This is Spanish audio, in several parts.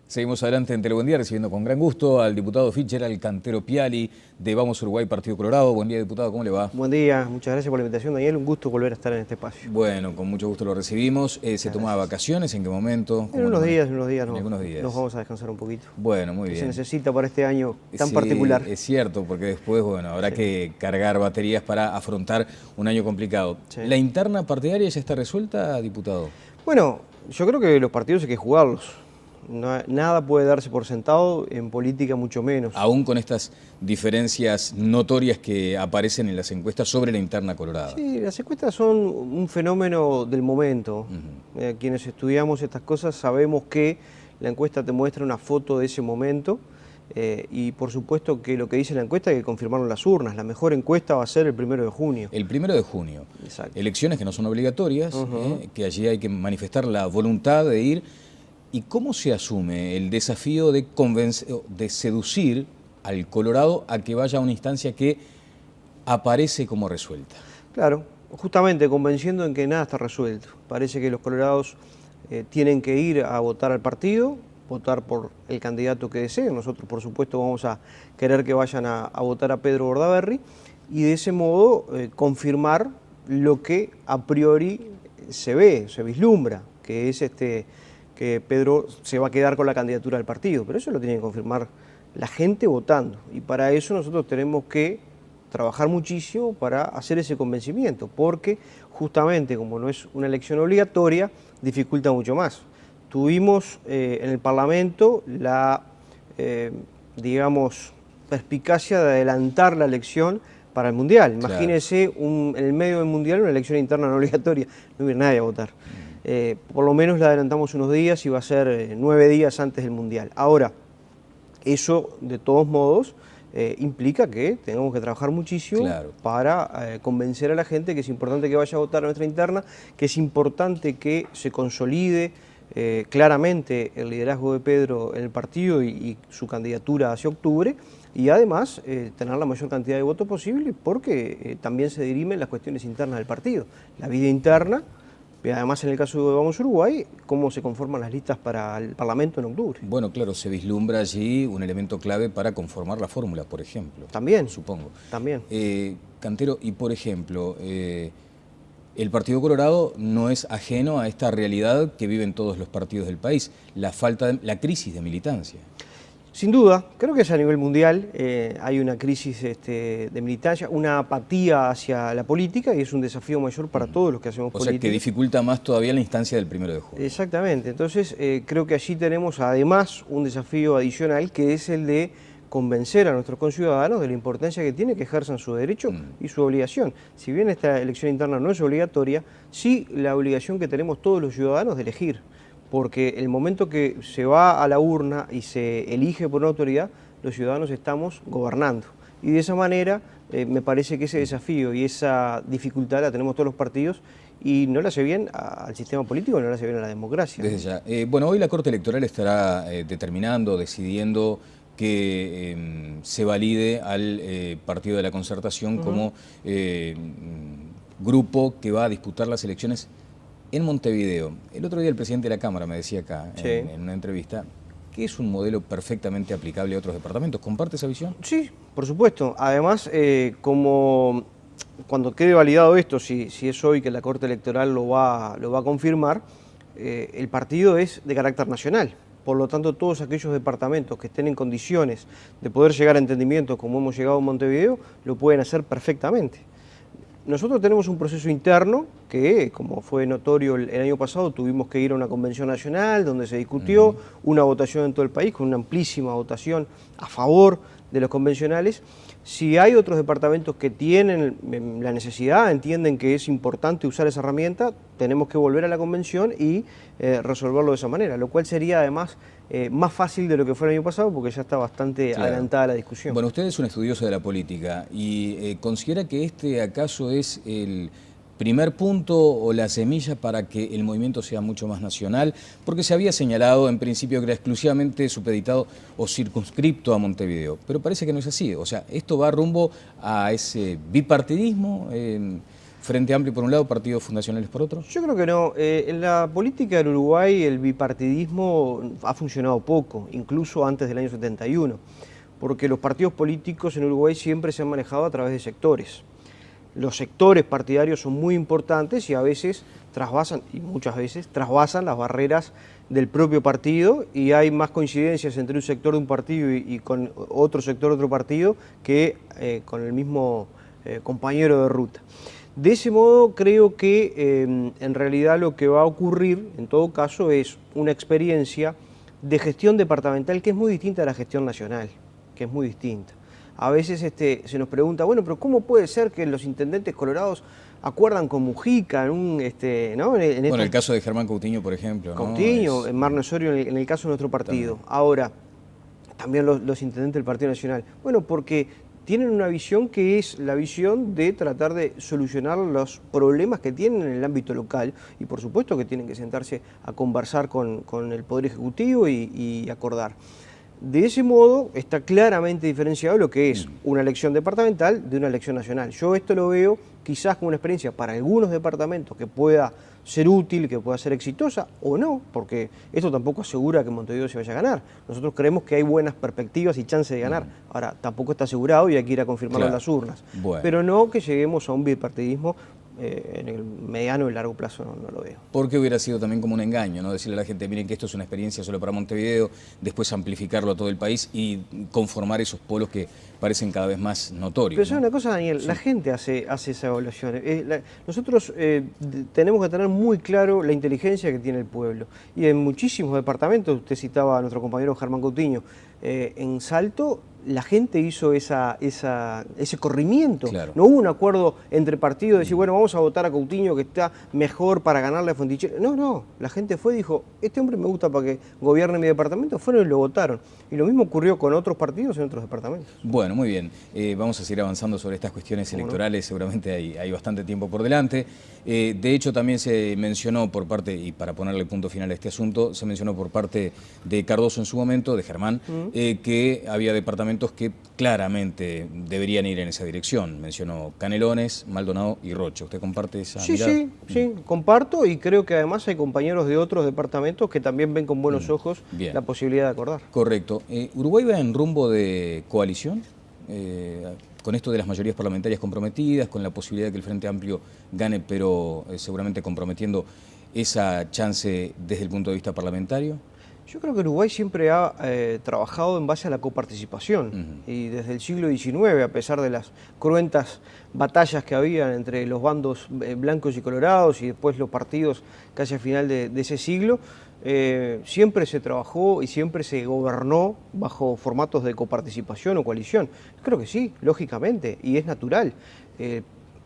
Seguimos adelante en Telebuen Día, recibiendo con gran gusto al diputado Fitzgerald Cantero Piali de Vamos Uruguay, Partido Colorado. Buen día, diputado, ¿cómo le va? Buen día, muchas gracias por la invitación, Daniel. Un gusto volver a estar en este espacio. Bueno, con mucho gusto lo recibimos. ¿Se toma vacaciones? ¿En qué momento? En unos días, nos vamos a descansar un poquito. Bueno, muy bien. Se necesita para este año tan sí, particular. Es cierto, porque después, bueno, habrá que cargar baterías para afrontar un año complicado. Sí. ¿La interna partidaria ya está resuelta, diputado? Bueno, yo creo que los partidos hay que jugarlos. Nada puede darse por sentado, en política mucho menos. Aún con estas diferencias notorias que aparecen en las encuestas sobre la interna colorada. Sí, las encuestas son un fenómeno del momento. Quienes estudiamos estas cosas sabemos que la encuesta te muestra una foto de ese momento y por supuesto que lo que dice la encuesta hay que confirmarlo en las urnas. La mejor encuesta va a ser el 1 de junio. El 1 de junio. Exacto. Elecciones que no son obligatorias, que allí hay que manifestar la voluntad de ir. ¿Y cómo se asume el desafío de seducir al Colorado a que vaya a una instancia que aparece como resuelta? Claro, justamente convenciendo en que nada está resuelto. Parece que los colorados tienen que ir a votar al partido, votar por el candidato que deseen. Nosotros, por supuesto, vamos a querer que vayan a votar a Pedro Bordaberry y de ese modo confirmar lo que a priori se ve, se vislumbra, que es que Pedro se va a quedar con la candidatura del partido, pero eso lo tiene que confirmar la gente votando, y para eso nosotros tenemos que trabajar muchísimo para hacer ese convencimiento, porque justamente como no es una elección obligatoria, dificulta mucho más. Tuvimos en el Parlamento la, digamos, perspicacia de adelantar la elección para el Mundial. Imagínense en el medio del Mundial una elección interna no obligatoria, no hubiera nadie a votar. Por lo menos la adelantamos unos días y va a ser 9 días antes del Mundial. Ahora, eso de todos modos implica que tengamos que trabajar muchísimo para convencer a la gente que es importante que vaya a votar a nuestra interna, que es importante que se consolide claramente el liderazgo de Pedro en el partido y su candidatura hacia octubre, y además tener la mayor cantidad de votos posible, porque también se dirimen las cuestiones internas del partido, la vida interna. Además, en el caso de Vamos Uruguay, cómo se conforman las listas para el Parlamento en octubre. Bueno, claro, se vislumbra allí un elemento clave para conformar la fórmula, por ejemplo. También. Supongo. También. Cantero, y por ejemplo, el Partido Colorado no es ajeno a esta realidad que viven todos los partidos del país, la crisis de militancia. Sin duda, creo que es a nivel mundial, hay una crisis de militancia, una apatía hacia la política, y es un desafío mayor para todos los que hacemos política. O sea, que dificulta más todavía la instancia del 1 de junio. Exactamente, entonces creo que allí tenemos además un desafío adicional, que es el de convencer a nuestros conciudadanos de la importancia que tiene que ejerzan su derecho y su obligación. Si bien esta elección interna no es obligatoria, sí la obligación que tenemos todos los ciudadanos de elegir. Porque el momento que se va a la urna y se elige por una autoridad, los ciudadanos estamos gobernando. Y de esa manera me parece que ese desafío y esa dificultad la tenemos todos los partidos, y no le hace bien al sistema político, no le hace bien a la democracia. Desde ya. Bueno, hoy la Corte Electoral estará determinando, decidiendo que se valide al Partido de la Concertación como grupo que va a disputar las elecciones en Montevideo. El otro día el presidente de la Cámara me decía acá, en una entrevista, que es un modelo perfectamente aplicable a otros departamentos. ¿Comparte esa visión? Sí, por supuesto. Además, como cuando quede validado esto, si es hoy que la Corte Electoral lo va a confirmar, el partido es de carácter nacional. Por lo tanto, todos aquellos departamentos que estén en condiciones de poder llegar a entendimientos como hemos llegado en Montevideo, lo pueden hacer perfectamente. Nosotros tenemos un proceso interno que, como fue notorio el año pasado, tuvimos que ir a una convención nacional donde se discutió una votación en todo el país, con una amplísima votación a favor de los convencionales. Si hay otros departamentos que tienen la necesidad, entienden que es importante usar esa herramienta, tenemos que volver a la convención y resolverlo de esa manera, lo cual sería además más fácil de lo que fue el año pasado, porque ya está bastante adelantada la discusión. Bueno, usted es un estudioso de la política y considera que este acaso es el primer punto o la semilla para que el movimiento sea mucho más nacional, porque se había señalado en principio que era exclusivamente supeditado o circunscripto a Montevideo, pero parece que no es así. O sea, esto va rumbo a ese bipartidismo Frente Amplio por un lado, partidos fundacionales por otro. Yo creo que no. En la política en Uruguay el bipartidismo ha funcionado poco, incluso antes del año 71, porque los partidos políticos en Uruguay siempre se han manejado a través de sectores. Los sectores partidarios son muy importantes y a veces trasvasan, y muchas veces, trasvasan las barreras del propio partido y hay más coincidencias entre un sector de un partido y con otro sector de otro partido que con el mismo compañero de ruta. De ese modo creo que en realidad lo que va a ocurrir en todo caso es una experiencia de gestión departamental que es muy distinta a la gestión nacional, que es muy distinta. A veces se nos pregunta, bueno, pero ¿cómo puede ser que los intendentes colorados acuerdan con Mujica en un, ¿no? Bueno, el caso de Germán Coutinho, por ejemplo. Coutinho, ¿no? Marno Osorio en el caso de nuestro partido. También. Ahora, también los intendentes del Partido Nacional. Bueno, porque tienen una visión que es la visión de tratar de solucionar los problemas que tienen en el ámbito local y por supuesto que tienen que sentarse a conversar con el Poder Ejecutivo y acordar. De ese modo está claramente diferenciado lo que es una elección departamental de una elección nacional. Yo esto lo veo quizás como una experiencia para algunos departamentos que pueda ser útil, que pueda ser exitosa o no, porque esto tampoco asegura que Montevideo se vaya a ganar. Nosotros creemos que hay buenas perspectivas y chances de ganar. Ahora, tampoco está asegurado y hay que ir a confirmarlo en las urnas. Bueno. Pero no que lleguemos a un bipartidismo en el mediano y largo plazo no lo veo. Porque hubiera sido también como un engaño, ¿no? Decirle a la gente, miren que esto es una experiencia solo para Montevideo, después amplificarlo a todo el país y conformar esos polos que parecen cada vez más notorios. Pero ¿no? Una cosa, Daniel, sí. La gente hace esa evaluación. Nosotros tenemos que tener muy claro la inteligencia que tiene el pueblo. Y en muchísimos departamentos, usted citaba a nuestro compañero Germán Coutinho, en Salto la gente hizo ese corrimiento. Claro. No hubo un acuerdo entre partidos de decir, bueno, vamos a votar a Coutinho que está mejor para ganarle a Fonticelli. No, la gente fue y dijo, este hombre me gusta para que gobierne mi departamento, fueron y lo votaron. Y lo mismo ocurrió con otros partidos en otros departamentos. Bueno, muy bien. Vamos a seguir avanzando sobre estas cuestiones electorales, seguramente hay bastante tiempo por delante. De hecho, también se mencionó por parte, y para ponerle punto final a este asunto, se mencionó por parte de Cardoso en su momento, de Germán, que había departamentos que claramente deberían ir en esa dirección. Mencionó Canelones, Maldonado y Rocha. ¿Usted comparte esa mirada? Sí, comparto y creo que además hay compañeros de otros departamentos que también ven con buenos ojos la posibilidad de acordar. Correcto. ¿Uruguay va en rumbo de coalición? Con esto de las mayorías parlamentarias comprometidas, con la posibilidad de que el Frente Amplio gane, pero seguramente comprometiendo esa chance desde el punto de vista parlamentario. Yo creo que Uruguay siempre ha trabajado en base a la coparticipación y desde el siglo XIX, a pesar de las cruentas batallas que había entre los bandos blancos y colorados y después los partidos casi al final de ese siglo, siempre se trabajó y siempre se gobernó bajo formatos de coparticipación o coalición. Creo que sí, lógicamente, y es natural.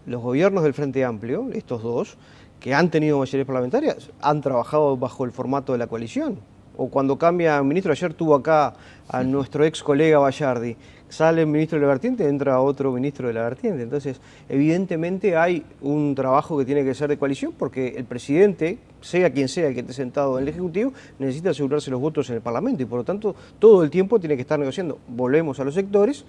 Los gobiernos del Frente Amplio, estos dos, que han tenido mayorías parlamentarias, han trabajado bajo el formato de la coalición. O cuando cambia ministro, ayer tuvo acá a nuestro ex colega Bayardi, sale el ministro de la vertiente, entra otro ministro de la vertiente. Entonces, evidentemente hay un trabajo que tiene que ser de coalición porque el presidente, sea quien sea el que esté sentado en el Ejecutivo, necesita asegurarse los votos en el Parlamento y por lo tanto todo el tiempo tiene que estar negociando. Volvemos a los sectores.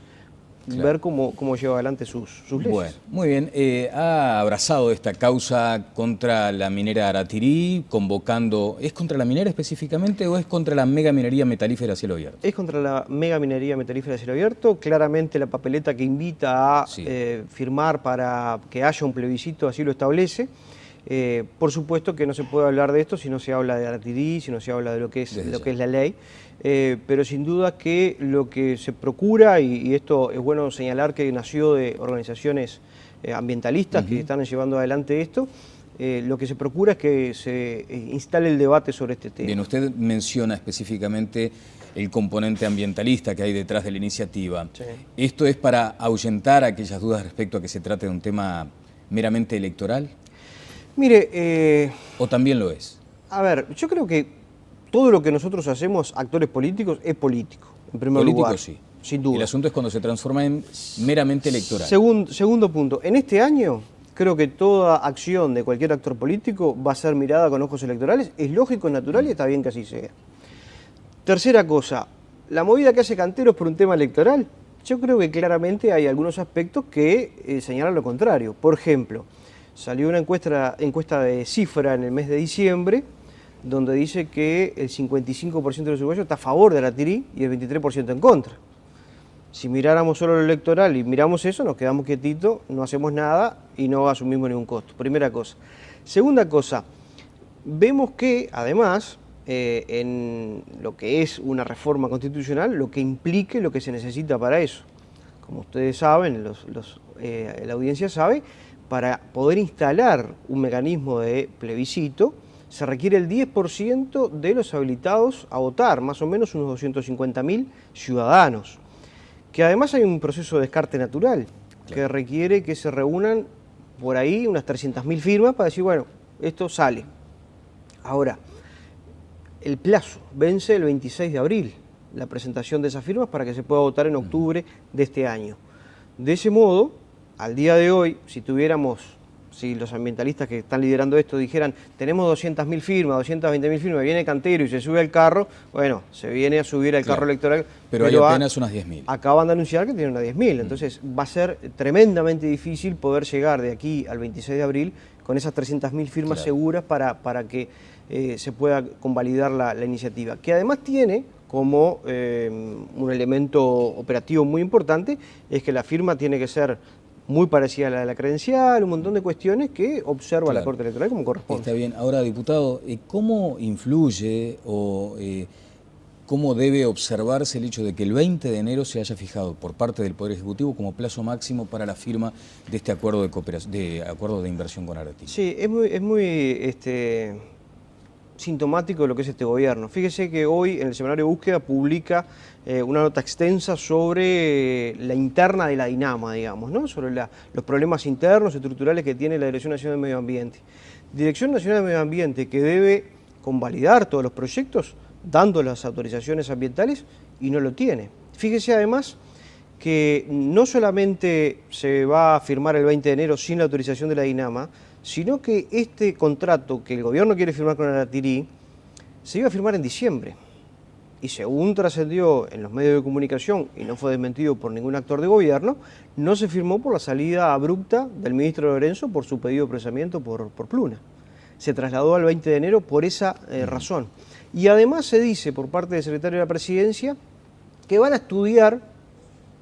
Claro. Ver cómo lleva adelante sus leyes. Bueno, muy bien. Ha abrazado esta causa contra la minera Aratirí, convocando... ¿Es contra la minera específicamente o es contra la mega minería metalífera a cielo abierto? Es contra la mega minería metalífera a cielo abierto. Claramente la papeleta que invita a firmar para que haya un plebiscito así lo establece. Por supuesto que no se puede hablar de esto si no se habla de Aratirí, si no se habla de lo que es la ley. Pero sin duda que lo que se procura, y esto es bueno señalar que nació de organizaciones ambientalistas que están llevando adelante esto, lo que se procura es que se instale el debate sobre este tema. Bien, usted menciona específicamente el componente ambientalista que hay detrás de la iniciativa. Sí. ¿Esto es para ahuyentar aquellas dudas respecto a que se trate de un tema meramente electoral? Mire... ¿O también lo es? A ver, yo creo que todo lo que nosotros hacemos, actores políticos, es político, en primer lugar. Sí, sin duda. El asunto es cuando se transforma en meramente electoral. Segundo punto, en este año creo que toda acción de cualquier actor político va a ser mirada con ojos electorales, es lógico, es natural y está bien que así sea. Tercera cosa, la movida que hace Canteros por un tema electoral, yo creo que claramente hay algunos aspectos que señalan lo contrario. Por ejemplo, Salió una encuesta de Cifra en el mes de diciembre, donde dice que el 55% de los uruguayos está a favor de Aratirí y el 23% en contra. Si miráramos solo lo electoral y miramos eso, nos quedamos quietitos, no hacemos nada y no asumimos ningún costo. Primera cosa. Segunda cosa, vemos que además en lo que es una reforma constitucional, lo que implique lo que se necesita para eso. Como ustedes saben, la audiencia sabe, para poder instalar un mecanismo de plebiscito, se requiere el 10% de los habilitados a votar, más o menos unos 250.000 ciudadanos. Que además hay un proceso de descarte natural, claro, que requiere que se reúnan por ahí unas 300.000 firmas para decir, bueno, esto sale. Ahora, el plazo vence el 26 de abril, la presentación de esas firmas para que se pueda votar en octubre de este año. De ese modo, al día de hoy, si los ambientalistas que están liderando esto dijeran, tenemos 200.000 firmas, 220.000 firmas, viene Cantero y se sube al carro, bueno, se viene a subir al carro electoral. Pero hay apenas unas 10.000. Acaban de anunciar que tienen unas 10.000, entonces va a ser tremendamente difícil poder llegar de aquí al 26 de abril con esas 300.000 firmas seguras para que se pueda convalidar la iniciativa, que además tiene como un elemento operativo muy importante, es que la firma tiene que ser muy parecida a la de la credencial, un montón de cuestiones que observa la Corte Electoral como corresponde. Está bien. Ahora, diputado, ¿cómo influye o cómo debe observarse el hecho de que el 20 de enero se haya fijado por parte del Poder Ejecutivo como plazo máximo para la firma de este acuerdo de inversión con Aratirí? Sí, es muy sintomático de lo que es este gobierno. Fíjese que hoy en el Semanario Búsqueda publica una nota extensa sobre la interna de la Dinama, digamos, ¿no? Sobre los problemas internos, estructurales que tiene la Dirección Nacional de Medio Ambiente. Dirección Nacional de Medio Ambiente que debe convalidar todos los proyectos, dando las autorizaciones ambientales, y no lo tiene. Fíjese además que no solamente se va a firmar el 20 de enero sin la autorización de la Dinama, sino que este contrato que el gobierno quiere firmar con Aratirí se iba a firmar en diciembre. Y según trascendió en los medios de comunicación, y no fue desmentido por ningún actor de gobierno, no se firmó por la salida abrupta del ministro Lorenzo por su pedido de apresamiento por Pluna. Se trasladó al 20 de enero por esa razón. Y además se dice por parte del secretario de la Presidencia que van a estudiar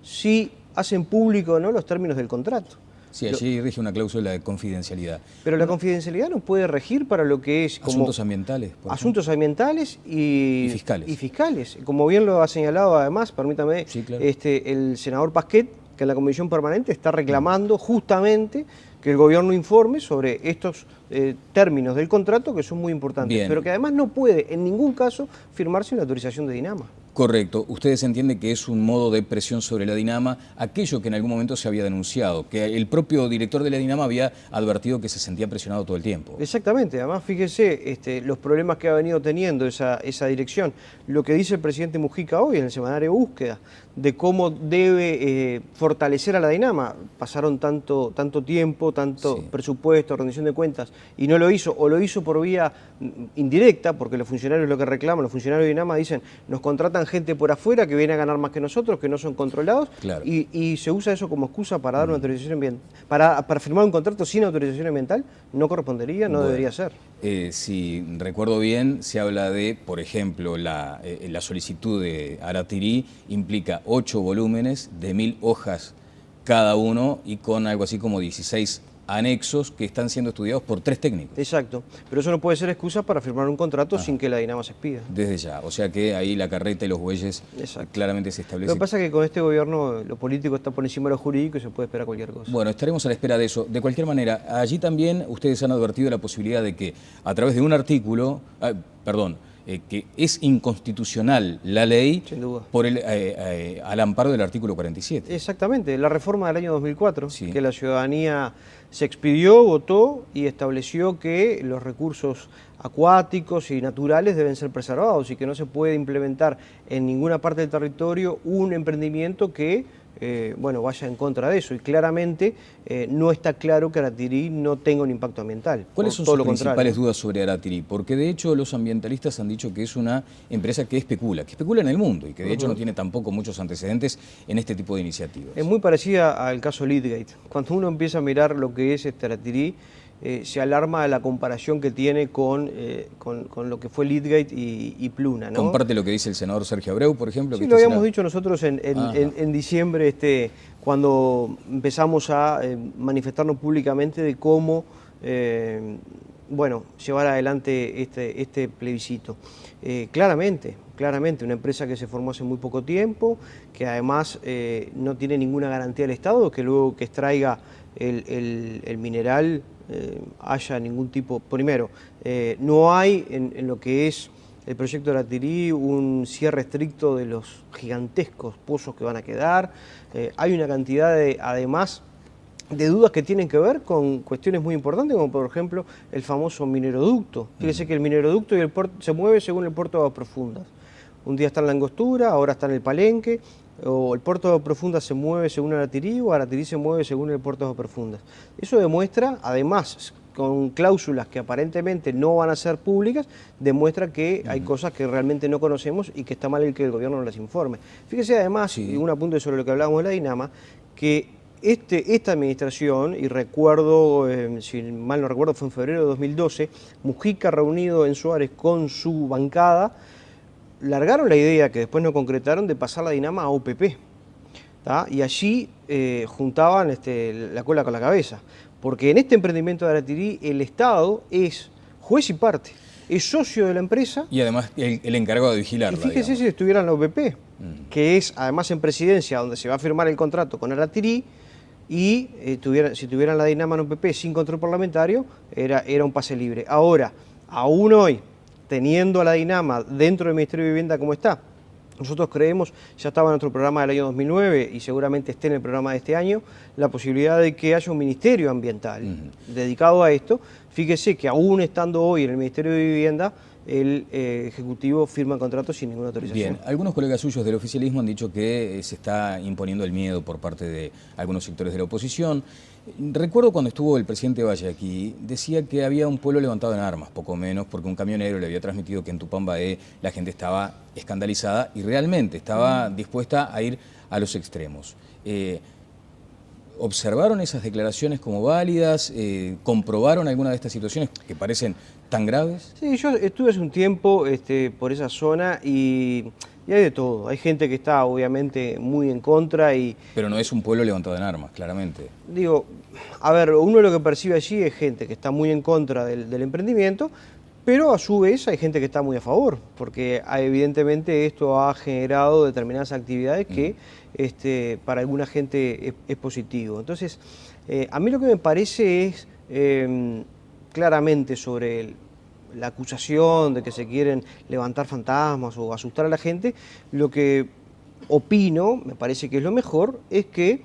si hacen público o no los términos del contrato. Sí, allí rige una cláusula de confidencialidad. Pero la confidencialidad no puede regir para lo que es como asuntos ambientales. Asuntos ambientales y fiscales. Como bien lo ha señalado además, permítame, sí, claro, el senador Pasquet, que en la Comisión Permanente está reclamando justamente que el gobierno informe sobre estos términos del contrato que son muy importantes, bien, pero que además no puede en ningún caso firmarse una autorización de Dinama. Correcto. Ustedes entienden que es un modo de presión sobre la Dinama, aquello que en algún momento se había denunciado, que el propio director de la Dinama había advertido que se sentía presionado todo el tiempo. Exactamente. Además, fíjese los problemas que ha venido teniendo esa dirección. Lo que dice el presidente Mujica hoy en el Semanario Búsqueda, de cómo debe fortalecer a la Dinama. Pasaron tanto tiempo, tanto presupuesto, rendición de cuentas, y no lo hizo, o lo hizo por vía indirecta, porque los funcionarios lo que reclaman, los funcionarios de Dinama dicen, nos contratan gente por afuera que viene a ganar más que nosotros, que no son controlados, claro, y se usa eso como excusa para dar una autorización ambiental. Para firmar un contrato sin autorización ambiental no correspondería, no debería ser. Si recuerdo bien, se habla de, por ejemplo, la solicitud de Aratirí implica 8 volúmenes de 1000 hojas cada uno y con algo así como 16 anexos que están siendo estudiados por 3 técnicos. Exacto, pero eso no puede ser excusa para firmar un contrato sin que la Dinama se expida. Desde ya, o sea que ahí la carreta y los bueyes claramente se establecen. Lo que pasa es que con este gobierno lo político está por encima de lo jurídico y se puede esperar cualquier cosa. Bueno, estaremos a la espera de eso. De cualquier manera, allí también ustedes han advertido la posibilidad de que a través de un artículo, que es inconstitucional la ley por al amparo del artículo 47. Exactamente, la reforma del año 2004, que la ciudadanía se expidió, votó y estableció que los recursos acuáticos y naturales deben ser preservados y que no se puede implementar en ninguna parte del territorio un emprendimiento que bueno, vaya en contra de eso. Y claramente no está claro que Aratirí no tenga un impacto ambiental. ¿Cuáles son sus principales dudas sobre Aratirí? Porque de hecho los ambientalistas han dicho que es una empresa que especula en el mundo y que de hecho no tiene tampoco muchos antecedentes en este tipo de iniciativas. Es muy parecida al caso Leadgate. Cuando uno empieza a mirar lo que es Aratirí, se alarma de la comparación que tiene con lo que fue Leadgate y Pluna, ¿no? Comparte lo que dice el senador Sergio Abreu, por ejemplo. Sí, lo habíamos dicho nosotros en diciembre, cuando empezamos a manifestarnos públicamente de cómo bueno, llevar adelante este plebiscito. Claramente, una empresa que se formó hace muy poco tiempo, que además no tiene ninguna garantía del Estado, que luego que extraiga el mineral haya ningún tipo. Primero, no hay en lo que es el proyecto de Aratirí un cierre estricto de los gigantescos pozos que van a quedar. Hay una cantidad además de dudas que tienen que ver con cuestiones muy importantes, como por ejemplo el famoso mineroducto. Fíjese que el mineroducto y el puerto se mueve según el puerto de Aguas Profundas. Un día está en la Angostura, ahora está en el Palenque, o el puerto de Aguas Profundas se mueve según Aratirí, o Aratirí se mueve según el puerto de Aguas Profundas. Eso demuestra, además, con cláusulas que aparentemente no van a ser públicas, demuestra que hay cosas que realmente no conocemos y que está mal el que el gobierno nos las informe. Fíjese además, y un apunte sobre lo que hablábamos de la Dinama, que esta administración, y recuerdo, si mal no recuerdo, fue en febrero de 2012, Mujica reunido en Suárez con su bancada, largaron la idea, que después no concretaron, de pasar la Dinama a OPP. Y allí juntaban la cola con la cabeza. Porque en este emprendimiento de Aratirí el Estado es juez y parte, es socio de la empresa. Y además el encargado de vigilarla. Y fíjese si estuviera en la OPP, que es además en presidencia donde se va a firmar el contrato con Aratirí, y si tuvieran la Dinama en OPP sin control parlamentario, era un pase libre. Ahora, aún hoy, teniendo a la Dinama dentro del Ministerio de Vivienda como está, nosotros creemos, ya estaba en nuestro programa del año 2009 y seguramente esté en el programa de este año, la posibilidad de que haya un ministerio ambiental dedicado a esto. Fíjese que aún estando hoy en el Ministerio de Vivienda, el Ejecutivo firma contratos sin ninguna autorización. Bien, algunos colegas suyos del oficialismo han dicho que se está imponiendo el miedo por parte de algunos sectores de la oposición. Recuerdo cuando estuvo el presidente Valle aquí, decía que había un pueblo levantado en armas, poco menos, porque un camionero le había transmitido que en Tupambaé la gente estaba escandalizada y realmente estaba dispuesta a ir a los extremos. ¿Observaron esas declaraciones como válidas? ¿Comprobaron alguna de estas situaciones que parecen tan graves? Sí, yo estuve hace un tiempo por esa zona y hay de todo. Hay gente que está obviamente muy en contra y... Pero no es un pueblo levantado en armas, claramente. Digo, a ver, uno lo que percibe allí es gente que está muy en contra del emprendimiento, pero a su vez hay gente que está muy a favor, porque evidentemente esto ha generado determinadas actividades que para alguna gente es positivo. Entonces, a mí lo que me parece es claramente sobre la acusación de que se quieren levantar fantasmas o asustar a la gente, lo que opino, me parece que es lo mejor, es que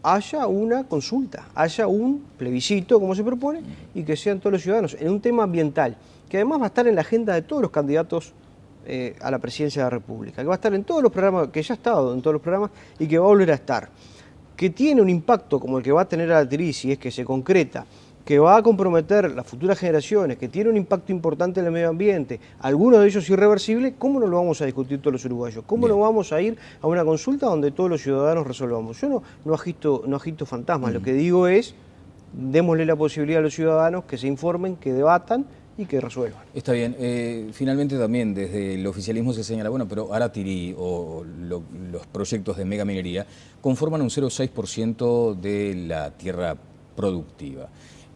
haya una consulta, haya un plebiscito, como se propone, y que sean todos los ciudadanos, en un tema ambiental, que además va a estar en la agenda de todos los candidatos a la presidencia de la República, que va a estar en todos los programas, que ya ha estado en todos los programas y que va a volver a estar, que tiene un impacto como el que va a tener Aratirí, si es que se concreta, que va a comprometer las futuras generaciones, que tiene un impacto importante en el medio ambiente, algunos de ellos irreversibles, ¿cómo no lo vamos a discutir todos los uruguayos? ¿Cómo no vamos a ir a una consulta donde todos los ciudadanos resolvamos? Yo no agito fantasmas, lo que digo es, démosle la posibilidad a los ciudadanos que se informen, que debatan y que resuelvan. Está bien. Finalmente también desde el oficialismo se señala, bueno, pero Aratirí o los proyectos de megaminería conforman un 0,6% de la tierra productiva.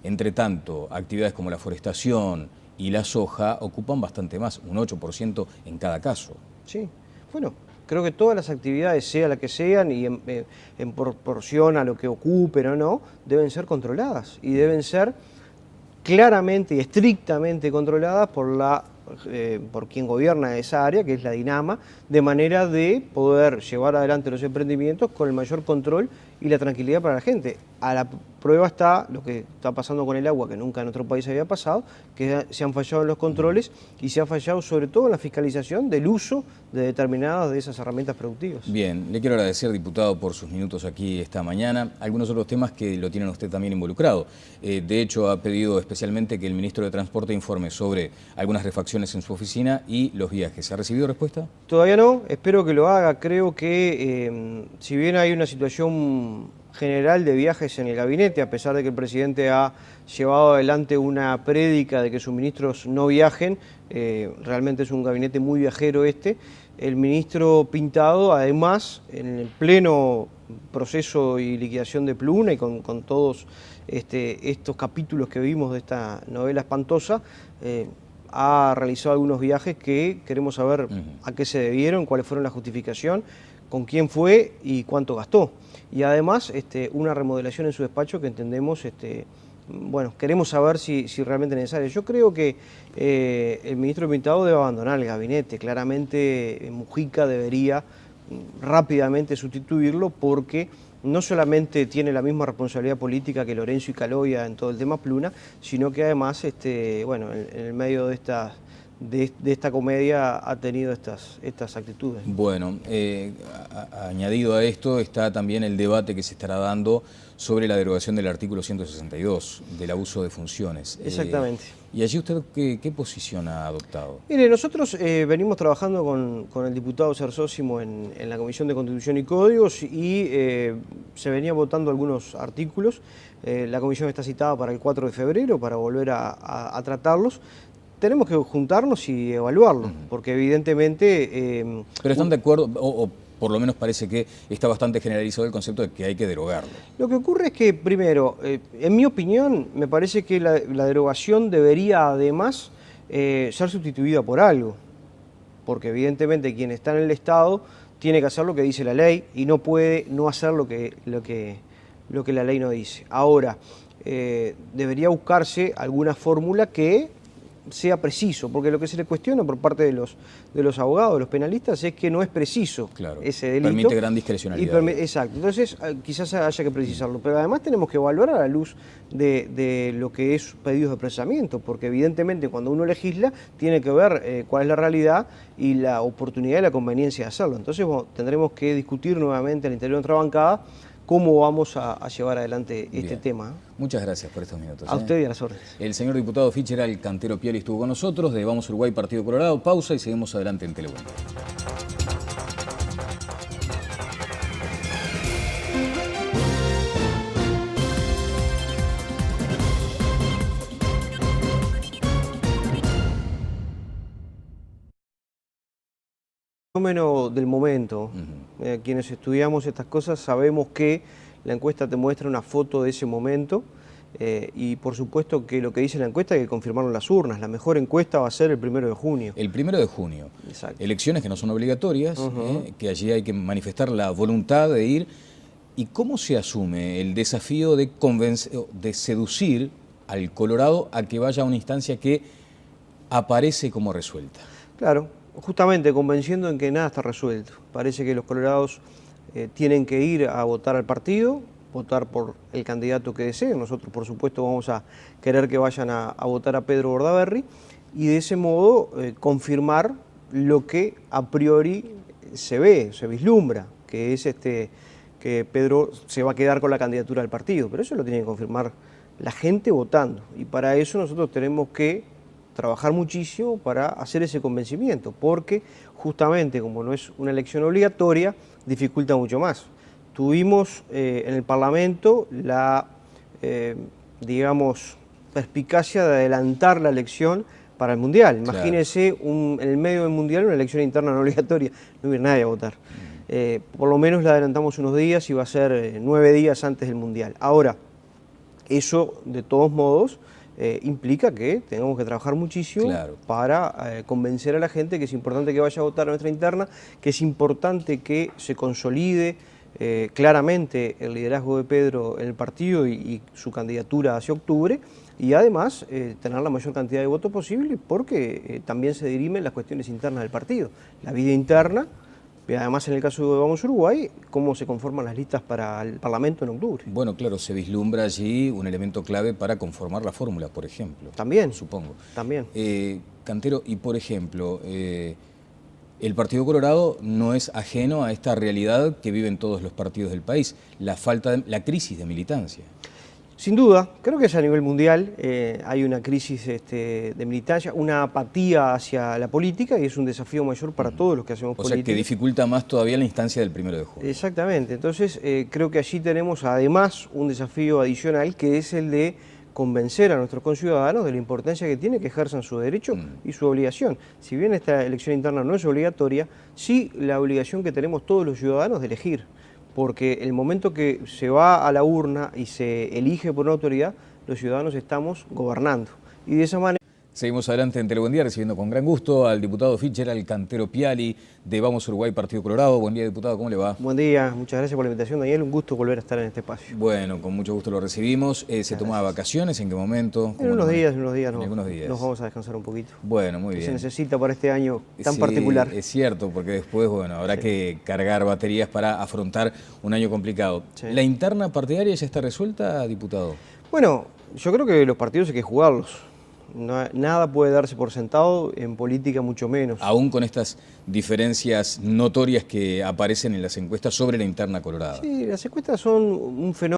Entre tanto, actividades como la forestación y la soja ocupan bastante más, un 8% en cada caso. Sí, bueno, creo que todas las actividades, sea la que sean y en proporción a lo que ocupen o no, deben ser controladas y deben ser claramente y estrictamente controladas por quien gobierna esa área, que es la Dinama, de manera de poder llevar adelante los emprendimientos con el mayor control y la tranquilidad para la gente. a la prueba está lo que está pasando con el agua, que nunca en otro país había pasado, que se han fallado en los controles y se ha fallado sobre todo en la fiscalización del uso de determinadas de esas herramientas productivas. Bien, le quiero agradecer, diputado, por sus minutos aquí esta mañana. Algunos otros temas que lo tienen usted también involucrado. De hecho, ha pedido especialmente que el ministro de Transporte informe sobre algunas refacciones en su oficina y los viajes. ¿Ha recibido respuesta? Todavía no, espero que lo haga. Creo que si bien hay una situación general de viajes en el gabinete, a pesar de que el presidente ha llevado adelante una prédica de que sus ministros no viajen, realmente es un gabinete muy viajero este. El ministro Pintado, además, en el pleno proceso y liquidación de Pluna y con todos estos capítulos que vimos de esta novela espantosa, ha realizado algunos viajes que queremos saber a qué se debieron, cuáles fueron la justificación, con quién fue y cuánto gastó. Y además una remodelación en su despacho que entendemos, bueno, queremos saber si realmente es necesario. Yo creo que el ministro Pintado debe abandonar el gabinete. Claramente Mujica debería rápidamente sustituirlo porque no solamente tiene la misma responsabilidad política que Lorenzo y Caloia en todo el tema Pluna, sino que además, bueno, en el medio de esta comedia ha tenido estas actitudes. Bueno, añadido a esto está también el debate que se estará dando sobre la derogación del artículo 162, del abuso de funciones. Exactamente. ¿Y allí usted qué posición ha adoptado? Mire, nosotros venimos trabajando con el diputado Cersósimo en la Comisión de Constitución y Códigos y se venía votando algunos artículos. La comisión está citada para el 4 de febrero para volver a tratarlos. Tenemos que juntarnos y evaluarlo, porque evidentemente... ¿Pero están de acuerdo, o por lo menos parece que está bastante generalizado el concepto de que hay que derogarlo? Lo que ocurre es que, primero, en mi opinión, me parece que la derogación debería además ser sustituida por algo, porque evidentemente quien está en el Estado tiene que hacer lo que dice la ley y no puede no hacer lo que la ley no dice. Ahora, debería buscarse alguna fórmula que sea preciso, porque lo que se le cuestiona por parte de los abogados, de los penalistas, es que no es preciso ese delito. Permite gran discrecionalidad. Exacto, entonces quizás haya que precisarlo, pero además tenemos que evaluar a la luz de lo que es pedidos de procesamiento, porque evidentemente cuando uno legisla tiene que ver cuál es la realidad y la oportunidad y la conveniencia de hacerlo. Entonces bueno, tendremos que discutir nuevamente al interior de nuestra bancada cómo vamos a llevar adelante este tema. Muchas gracias por estos minutos. A usted y a las órdenes. El señor diputado Fitzgerald Cantero Piali estuvo con nosotros de Vamos Uruguay, Partido Colorado. Pausa y seguimos adelante en Telemundo. Fenómeno del momento. Quienes estudiamos estas cosas sabemos que la encuesta te muestra una foto de ese momento y por supuesto que lo que dice la encuesta hay que confirmarlo en las urnas. La mejor encuesta va a ser el 1 de junio. El 1 de junio. Exacto. Elecciones que no son obligatorias, que allí hay que manifestar la voluntad de ir. ¿Y cómo se asume el desafío de seducir al Colorado a que vaya a una instancia que aparece como resuelta? Claro. Justamente convenciendo en que nada está resuelto. Parece que los colorados tienen que ir a votar al partido, votar por el candidato que deseen. Nosotros, por supuesto, vamos a querer que vayan a votar a Pedro Bordaberry y de ese modo confirmar lo que a priori se ve, se vislumbra, que es que Pedro se va a quedar con la candidatura del partido. Pero eso lo tiene que confirmar la gente votando. Y para eso nosotros tenemos que trabajar muchísimo para hacer ese convencimiento, porque justamente como no es una elección obligatoria, dificulta mucho más. Tuvimos en el Parlamento la, digamos, perspicacia de adelantar la elección para el Mundial. Imagínense en el medio del Mundial una elección interna no obligatoria, no hubiera nadie a votar. Por lo menos la adelantamos unos días y va a ser 9 días antes del Mundial. Ahora, eso de todos modos implica que tengamos que trabajar muchísimo para convencer a la gente que es importante que vaya a votar a nuestra interna, que es importante que se consolide claramente el liderazgo de Pedro en el partido y su candidatura hacia octubre, y además tener la mayor cantidad de votos posible porque también se dirimen las cuestiones internas del partido. La vida interna Y además, en el caso de Vamos Uruguay, cómo se conforman las listas para el Parlamento en octubre. Bueno, claro, se vislumbra allí un elemento clave para conformar la fórmula, por ejemplo. También. Supongo. También. Cantero, y por ejemplo, el Partido Colorado no es ajeno a esta realidad que viven todos los partidos del país, la crisis de militancia. Sin duda, creo que es a nivel mundial, hay una crisis de militancia, una apatía hacia la política y es un desafío mayor para todos los que hacemos política. O sea, que dificulta más todavía la instancia del 1 de junio. Exactamente, entonces creo que allí tenemos además un desafío adicional que es el de convencer a nuestros conciudadanos de la importancia que tiene que ejerzan su derecho y su obligación. Si bien esta elección interna no es obligatoria, sí la obligación que tenemos todos los ciudadanos de elegir. Porque el momento que se va a la urna y se elige por una autoridad, los ciudadanos estamos gobernando. Y de esa manera... Seguimos adelante en Telebuendía, recibiendo con gran gusto al diputado Fitzgerald Cantero Piali, de Vamos Uruguay, Partido Colorado. Buen día, diputado, ¿cómo le va? Buen día, muchas gracias por la invitación, Daniel. Un gusto volver a estar en este espacio. Bueno, con mucho gusto lo recibimos. ¿Se toma vacaciones? ¿En qué momento? En unos días nos vamos a descansar un poquito. Bueno, muy bien. Se necesita para este año tan sí, particular. Es cierto, porque después, bueno, habrá que cargar baterías para afrontar un año complicado. Sí. ¿La interna partidaria ya está resuelta, diputado? Bueno, yo creo que los partidos hay que jugarlos. Nada puede darse por sentado, en política mucho menos. Aún con estas diferencias notorias que aparecen en las encuestas sobre la interna colorada. Sí, las encuestas son un fenómeno